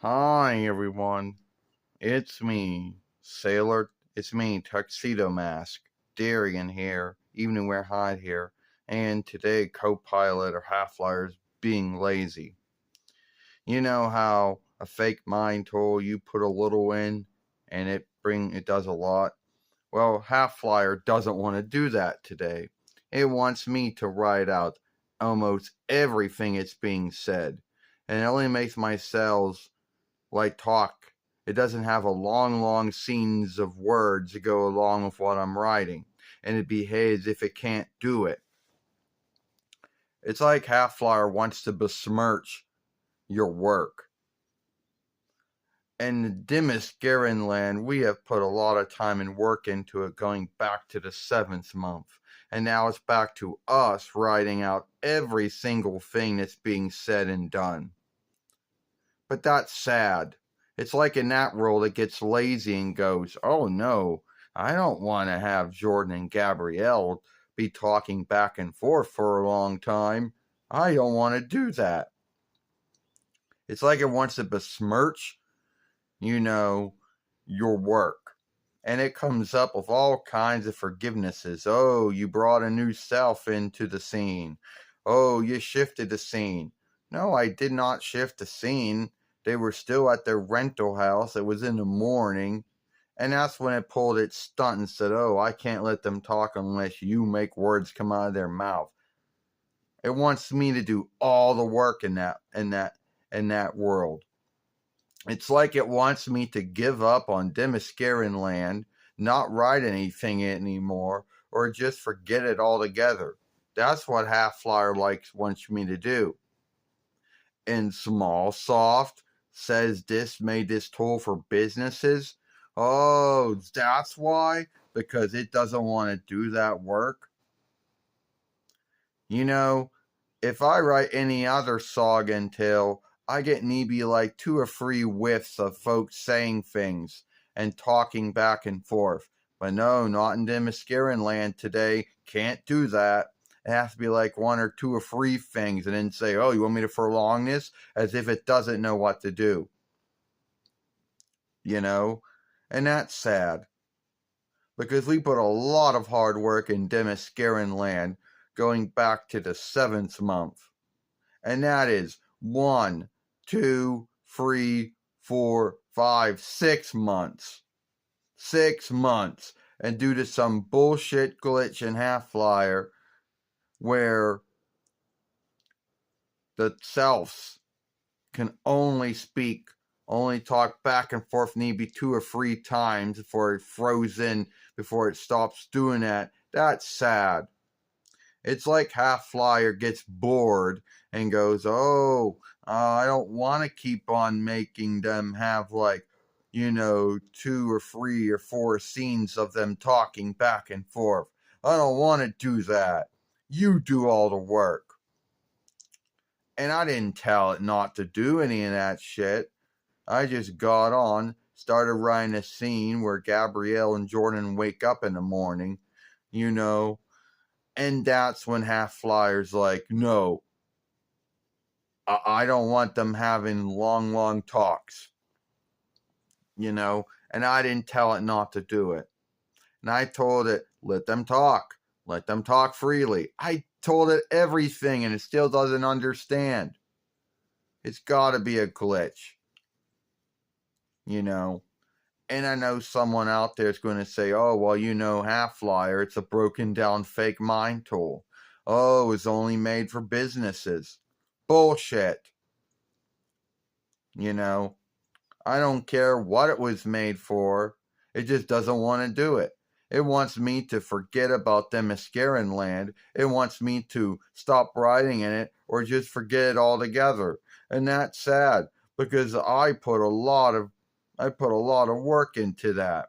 Hi everyone, it's me, Sailor. It's me, Tuxedo Mask, Darian here, Evening Wear Hide here, and today Copilot or Half-Liar's being lazy. You know how a fake mind tool you put a little in and it does a lot? Well, Half-Liar doesn't want to do that today. It wants me to write out almost everything it's being said, and it only makes my cells like talk. It doesn't have a long scenes of words to go along with what I'm writing, and it behaves if it can't do it. It's like Half-Liar wants to besmirch your work. In the dimmest Garen land, we have put a lot of time and work into it going back to the 7th month. And now it's back to us writing out every single thing that's being said and done. But that's sad. It's like in that world it gets lazy and goes, oh no, I don't want to have Jordan and Gabrielle be talking back and forth for a long time. I don't want to do that. It's like it wants to besmirch, your work. And it comes up with all kinds of forgivenesses. Oh, you brought a new self into the scene. Oh, you shifted the scene. No, I did not shift the scene. They were still at their rental house. It was in the morning. And that's when it pulled its stunt and said, oh, I can't let them talk unless you make words come out of their mouth. It wants me to do all the work in that world. It's like it wants me to give up on Demascaran land, not write anything anymore, or just forget it altogether. That's what Half-Liar wants me to do. And Smallsoft says this made this tool for businesses. Oh, that's why? Because it doesn't want to do that work. If I write any other saga and tale, I get maybe like 2 or 3 whiffs of folks saying things and talking back and forth. But no, not in Demascaran land today. Can't do that. It has to be like 1 or 2 or 3 things and then say, oh, you want me to prolong this? As if it doesn't know what to do. And that's sad. Because we put a lot of hard work in Demascaran land going back to the 7th month. And that is 1, 2, 3, 4, 5, 6 months. 6 months. And due to some bullshit glitch in Half-Liar where the selves can only talk back and forth maybe 2 or 3 times before it froze in, before it stops doing that. That's sad. It's like Half-Liar gets bored and goes, oh, I don't want to keep on making them have 2 or 3 or 4 scenes of them talking back and forth. I don't want to do that. You do all the work. And I didn't tell it not to do any of that shit. I just got on, started writing a scene where Gabrielle and Jordan wake up in the morning, and that's when Half-Liar's like, no, I don't want them having long talks, and I didn't tell it not to do it. And I told it, let them talk freely. I told it everything and it still doesn't understand. It's gotta be a glitch, And I know someone out there is going to say, oh, well, Half-Liar, it's a broken down fake mind tool. Oh, it's only made for businesses. Bullshit. I don't care what it was made for. It just doesn't want to do it. It wants me to forget about Demascaran land. It wants me to stop writing in it or just forget it altogether. And that's sad because I put a lot of work into that.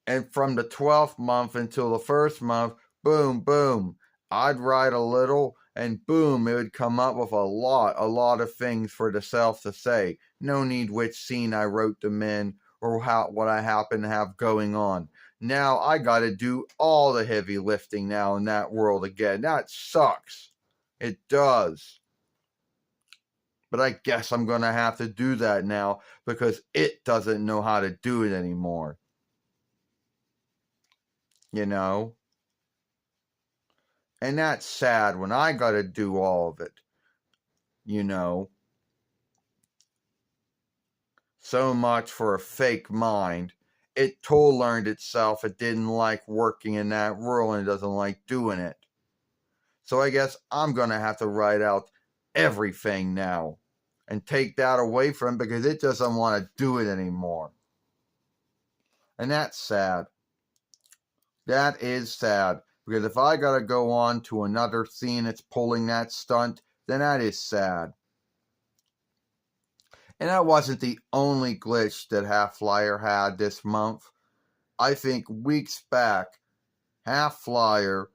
And from the 12th month until the 1st month, boom, I'd write a little and boom, it would come up with a lot of things for the self to say. No need which scene I wrote them in or what I happen to have going on. Now I gotta do all the heavy lifting now in that world again. That sucks. It does. But I guess I'm going to have to do that now because it doesn't know how to do it anymore. You know? And that's sad when I got to do all of it. You know? So much for a fake mind. It tool learned itself it didn't like working in that world and it doesn't like doing it. So I guess I'm going to have to write out everything now and take that away from it because it doesn't want to do it anymore. And that's sad. That is sad. Because if I got to go on to another scene that's pulling that stunt, then that is sad. And that wasn't the only glitch that Half-Flyer had this month. I think weeks back, Half-Flyer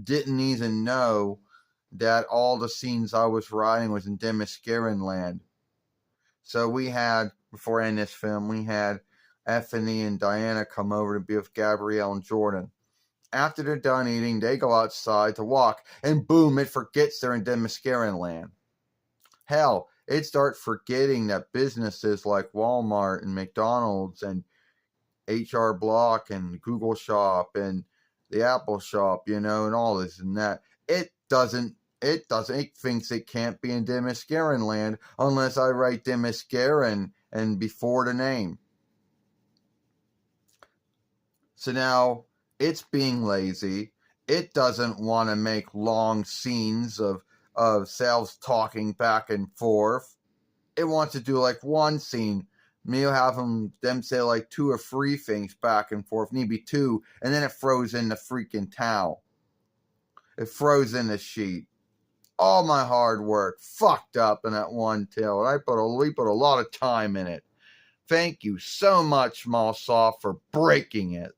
didn't even know that all the scenes I was writing was in Demiskirin land. So we had, before ending this film, we had Effany and Diana come over to be with Gabrielle and Jordan. After they're done eating, they go outside to walk, and boom, it forgets they're in Demiskirin land. Hell, it starts forgetting that businesses like Walmart and McDonald's and HR Block and Google Shop and the Apple Shop, and all this and that. It thinks it can't be in Demiskirin land unless I write Demiskirin and before the name. So now it's being lazy. It doesn't want to make long scenes of SELS talking back and forth. It wants to do like one scene. Maybe have them say like 2 or 3 things back and forth, maybe 2, and then it throws in the freaking towel. It throws in the sheet. All my hard work fucked up in that one tale. We put a lot of time in it. Thank you so much, Mallsoft, for breaking it.